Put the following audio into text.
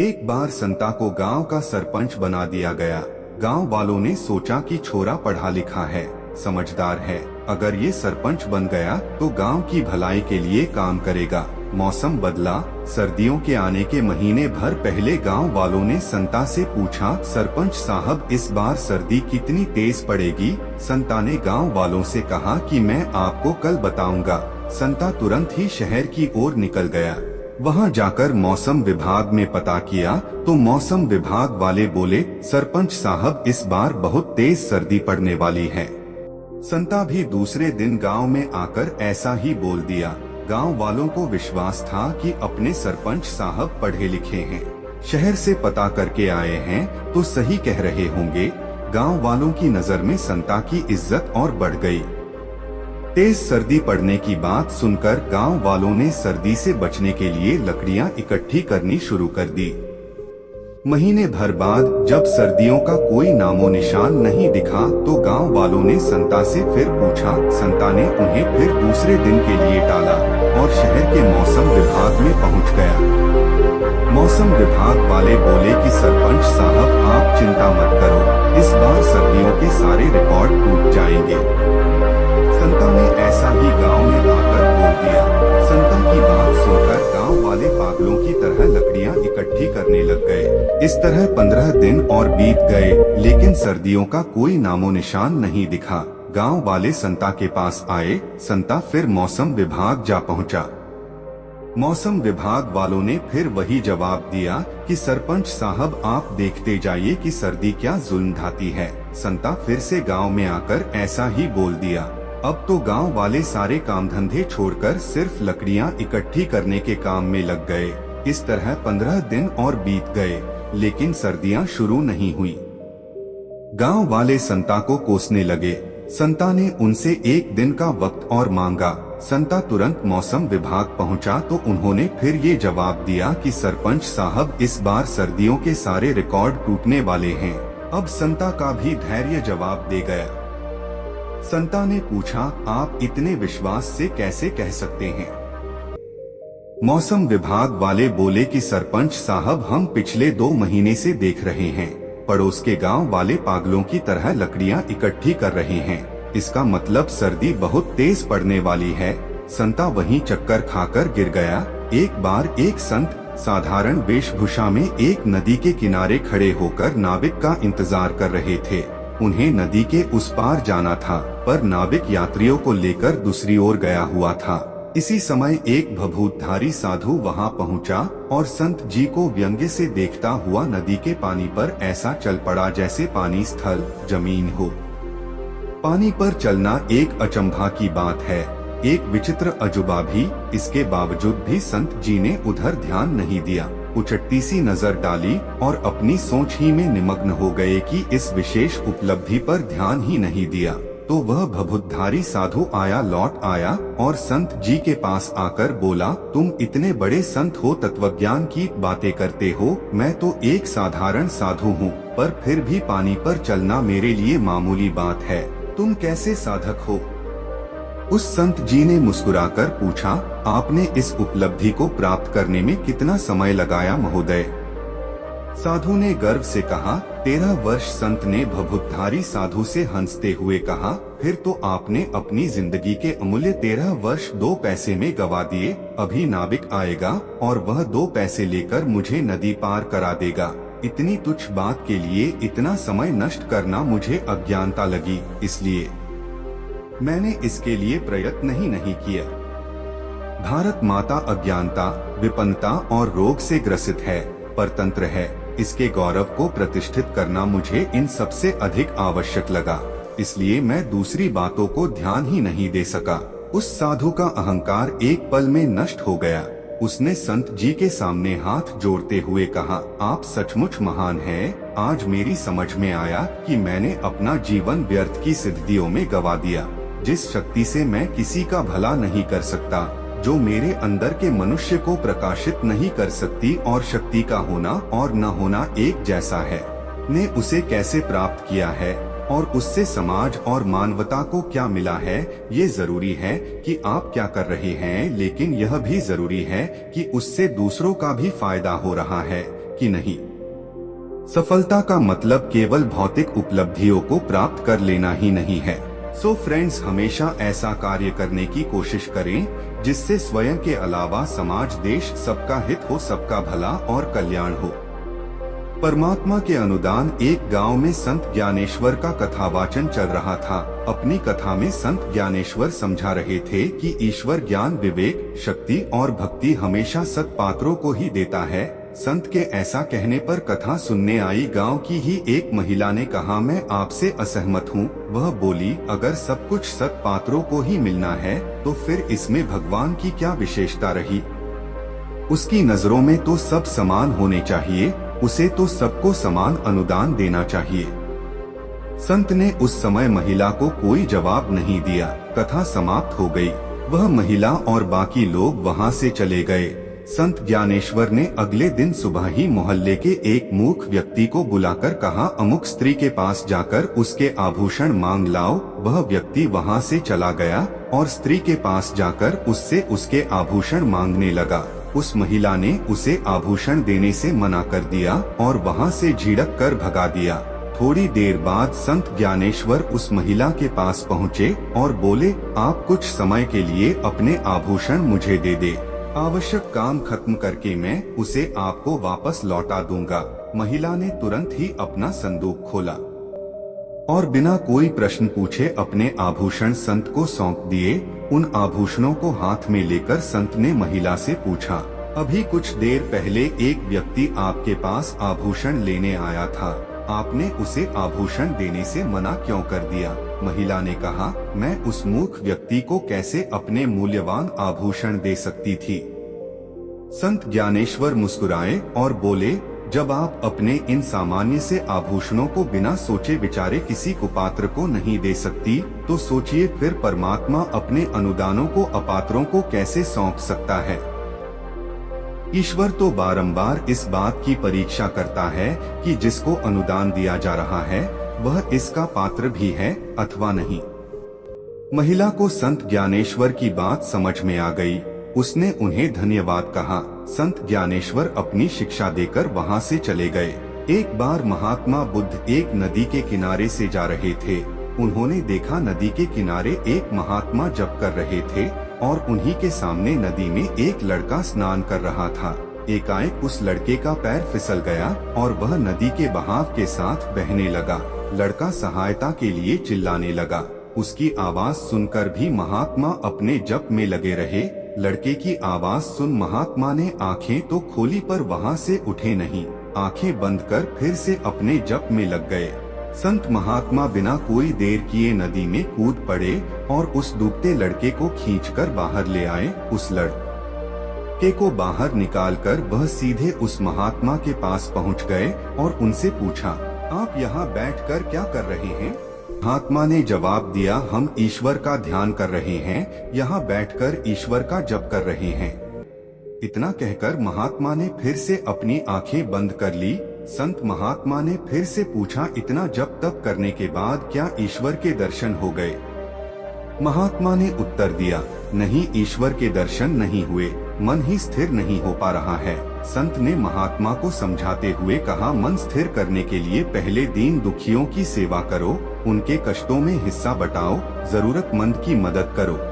एक बार संता को गांव का सरपंच बना दिया गया। गांव वालों ने सोचा कि छोरा पढ़ा लिखा है, समझदार है, अगर ये सरपंच बन गया तो गांव की भलाई के लिए काम करेगा। मौसम बदला। सर्दियों के आने के महीने भर पहले गांव वालों ने संता से पूछा, सरपंच साहब इस बार सर्दी कितनी तेज पड़ेगी? संता ने गांव वालों से कहा कि मैं आपको कल बताऊंगा। संता तुरंत ही शहर की ओर निकल गया। वहां जाकर मौसम विभाग में पता किया तो मौसम विभाग वाले बोले, सरपंच साहब इस बार बहुत तेज सर्दी पड़ने वाली है। संता भी दूसरे दिन गांव में आकर ऐसा ही बोल दिया। गांव वालों को विश्वास था कि अपने सरपंच साहब पढ़े लिखे हैं, शहर से पता करके आए हैं तो सही कह रहे होंगे। गांव वालों की नजर में संता की इज्जत और बढ़ गई। तेज सर्दी पड़ने की बात सुनकर गांव वालों ने सर्दी से बचने के लिए लकड़ियां इकट्ठी करनी शुरू कर दी। महीने भर बाद जब सर्दियों का कोई नामो निशान नहीं दिखा तो गांव वालों ने संता से फिर पूछा। संता ने उन्हें फिर दूसरे दिन के लिए टाला और शहर के मौसम विभाग में पहुंच गया। मौसम विभाग वाले बोले कि सरपंच साहब आप चिंता मत करो, इस बार सर्दियों के सारे रिकॉर्ड टूट जाएंगे। संता ने ऐसा ही गांव में आकर बोल दिया। संता की बात सुनकर गांव वाले पागलों की तरह लकड़ियां इकट्ठी करने लग गए। इस तरह 15 दिन और बीत गए, लेकिन सर्दियों का कोई नामो निशान नहीं दिखा। गांव वाले संता के पास आए। संता फिर मौसम विभाग जा पहुंचा। मौसम विभाग वालों ने फिर वही जवाब दिया कि सरपंच साहब आप देखते जाइए कि सर्दी क्या जुल्म ढाती है। संता फिर से गांव में आकर ऐसा ही बोल दिया। अब तो गांव वाले सारे काम धंधे छोड़कर सिर्फ लकड़ियां इकट्ठी करने के काम में लग गए। इस तरह 15 दिन और बीत गए, लेकिन सर्दियां शुरू नहीं हुई। गांव वाले संता को कोसने लगे। संता ने उनसे एक दिन का वक्त और मांगा। संता तुरंत मौसम विभाग पहुंचा तो उन्होंने फिर ये जवाब दिया कि सरपंच साहब इस बार सर्दियों के सारे रिकॉर्ड टूटने वाले हैं। अब संता का भी धैर्य जवाब दे गया। संता ने पूछा, आप इतने विश्वास से कैसे कह सकते हैं? मौसम विभाग वाले बोले कि सरपंच साहब हम पिछले 2 महीने से देख रहे हैं, पड़ोस के गांव वाले पागलों की तरह लकड़ियां इकट्ठी कर रहे हैं। इसका मतलब सर्दी बहुत तेज पड़ने वाली है। संता वहीं चक्कर खाकर गिर गया। एक बार एक संत साधारण वेशभूषा में एक नदी के किनारे खड़े होकर नाविक का इंतजार कर रहे थे। उन्हें नदी के उस पार जाना था, पर नाविक यात्रियों को लेकर दूसरी ओर गया हुआ था। इसी समय एक भभूतधारी साधु वहां पहुंचा और संत जी को व्यंग्य से देखता हुआ नदी के पानी पर ऐसा चल पड़ा जैसे पानी स्थल जमीन हो। पानी पर चलना एक अचंभा की बात है, एक विचित्र अजूबा भी। इसके बावजूद भी संत जी ने उधर ध्यान नहीं दिया। उचटती सी नजर डाली और अपनी सोच ही में निमग्न हो गए कि इस विशेष उपलब्धि पर ध्यान ही नहीं दिया। तो वह भभूतधारी साधु लौट आया और संत जी के पास आकर बोला, तुम इतने बड़े संत हो, तत्वज्ञान की बातें करते हो, मैं तो एक साधारण साधु हूँ, पर फिर भी पानी पर चलना मेरे लिए मामूली बात है। तुम कैसे साधक हो? उस संत जी ने मुस्कुराकर पूछा, आपने इस उपलब्धि को प्राप्त करने में कितना समय लगाया महोदय? साधु ने गर्व से कहा, 13 वर्ष। संत ने भभूतधारी साधु से हंसते हुए कहा, फिर तो आपने अपनी जिंदगी के अमूल्य 13 वर्ष 2 पैसे में गवा दिए। अभी नाविक आएगा और वह 2 पैसे लेकर मुझे नदी पार करा देगा। इतनी तुच्छ बात के लिए इतना समय नष्ट करना मुझे अज्ञानता लगी, इसलिए मैंने इसके लिए प्रयत्न ही नहीं किया। भारत माता अज्ञानता, विपन्नता और रोग से ग्रसित है, परतंत्र है। इसके गौरव को प्रतिष्ठित करना मुझे इन सबसे अधिक आवश्यक लगा, इसलिए मैं दूसरी बातों को ध्यान ही नहीं दे सका। उस साधु का अहंकार एक पल में नष्ट हो गया। उसने संत जी के सामने हाथ जोड़ते हुए कहा, आप सचमुच महान हैं। आज मेरी समझ में आया कि मैंने अपना जीवन व्यर्थ की सिद्धियों में गवा दिया। जिस शक्ति से मैं किसी का भला नहीं कर सकता, जो मेरे अंदर के मनुष्य को प्रकाशित नहीं कर सकती और शक्ति का होना और न होना एक जैसा है, ने उसे कैसे प्राप्त किया है और उससे समाज और मानवता को क्या मिला है। ये जरूरी है कि आप क्या कर रहे हैं, लेकिन यह भी जरूरी है कि उससे दूसरों का भी फायदा हो रहा है, कि नहीं। सफलता का मतलब केवल भौतिक उपलब्धियों को प्राप्त कर लेना ही नहीं है। सो फ्रेंड्स, हमेशा ऐसा कार्य करने की कोशिश करें जिससे स्वयं के अलावा समाज, देश, सबका हित हो, सबका भला और कल्याण हो। परमात्मा के अनुदान। एक गांव में संत ज्ञानेश्वर का कथावाचन चल रहा था। अपनी कथा में संत ज्ञानेश्वर समझा रहे थे कि ईश्वर ज्ञान, विवेक, शक्ति और भक्ति हमेशा सत्पात्रों को ही देता है। संत के ऐसा कहने पर कथा सुनने आई गांव की ही एक महिला ने कहा, मैं आपसे असहमत हूँ। वह बोली, अगर सब कुछ सत्पात्रों को ही मिलना है तो फिर इसमें भगवान की क्या विशेषता रही। उसकी नजरों में तो सब समान होने चाहिए, उसे तो सबको समान अनुदान देना चाहिए। संत ने उस समय महिला को कोई जवाब नहीं दिया। कथा समाप्त हो गई। वह महिला और बाकी लोग वहां से चले गए। संत ज्ञानेश्वर ने अगले दिन सुबह ही मोहल्ले के एक मूर्ख व्यक्ति को बुलाकर कहा, अमुक स्त्री के पास जाकर उसके आभूषण मांग लाओ। वह व्यक्ति वहां से चला गया और स्त्री के पास जाकर उससे उसके आभूषण मांगने लगा। उस महिला ने उसे आभूषण देने से मना कर दिया और वहां से झिड़क कर भगा दिया। थोड़ी देर बाद संत ज्ञानेश्वर उस महिला के पास पहुँचे और बोले, आप कुछ समय के लिए अपने आभूषण मुझे दे दे। आवश्यक काम खत्म करके मैं उसे आपको वापस लौटा दूंगा। महिला ने तुरंत ही अपना संदूक खोला और बिना कोई प्रश्न पूछे अपने आभूषण संत को सौंप दिए। उन आभूषणों को हाथ में लेकर संत ने महिला से पूछा, अभी कुछ देर पहले एक व्यक्ति आपके पास आभूषण लेने आया था, आपने उसे आभूषण देने से मना क्यों कर दिया? महिला ने कहा, मैं उस मूर्ख व्यक्ति को कैसे अपने मूल्यवान आभूषण दे सकती थी। संत ज्ञानेश्वर मुस्कुराए और बोले, जब आप अपने इन सामान्य से आभूषणों को बिना सोचे विचारे किसी कुपात्र को नहीं दे सकती, तो सोचिए फिर परमात्मा अपने अनुदानों को अपात्रों को कैसे सौंप सकता है। ईश्वर तो बारंबार इस बात की परीक्षा करता है कि जिसको अनुदान दिया जा रहा है वह इसका पात्र भी है अथवा नहीं। महिला को संत ज्ञानेश्वर की बात समझ में आ गई। उसने उन्हें धन्यवाद कहा। संत ज्ञानेश्वर अपनी शिक्षा देकर वहां से चले गए। एक बार महात्मा बुद्ध एक नदी के किनारे से जा रहे थे। उन्होंने देखा नदी के किनारे एक महात्मा जप कर रहे थे और उन्हीं के सामने नदी में एक लड़का स्नान कर रहा था। एकाएक उस लड़के का पैर फिसल गया और वह नदी के बहाव के साथ बहने लगा। लड़का सहायता के लिए चिल्लाने लगा। उसकी आवाज सुनकर भी महात्मा अपने जप में लगे रहे। लड़के की आवाज सुन महात्मा ने आंखें तो खोली पर वहां से उठे नहीं। आंखें बंद कर फिर से अपने जप में लग गए। संत महात्मा बिना कोई देर किए नदी में कूद पड़े और उस डूबते लड़के को खींचकर बाहर ले आए। उस लड़के को बाहर निकालकर वह सीधे उस महात्मा के पास पहुंच गए और उनसे पूछा, आप यहाँ बैठकर क्या कर रहे हैं? महात्मा ने जवाब दिया, हम ईश्वर का ध्यान कर रहे हैं, यहाँ बैठकर ईश्वर का जप कर रहे हैं। इतना कहकर महात्मा ने फिर से अपनी आंखें बंद कर ली। संत महात्मा ने फिर से पूछा, इतना जप तप करने के बाद क्या ईश्वर के दर्शन हो गए? महात्मा ने उत्तर दिया, नहीं, ईश्वर के दर्शन नहीं हुए, मन ही स्थिर नहीं हो पा रहा है। संत ने महात्मा को समझाते हुए कहा, मन स्थिर करने के लिए पहले दीन दुखियों की सेवा करो, उनके कष्टों में हिस्सा बटाओ, जरूरतमंद की मदद करो।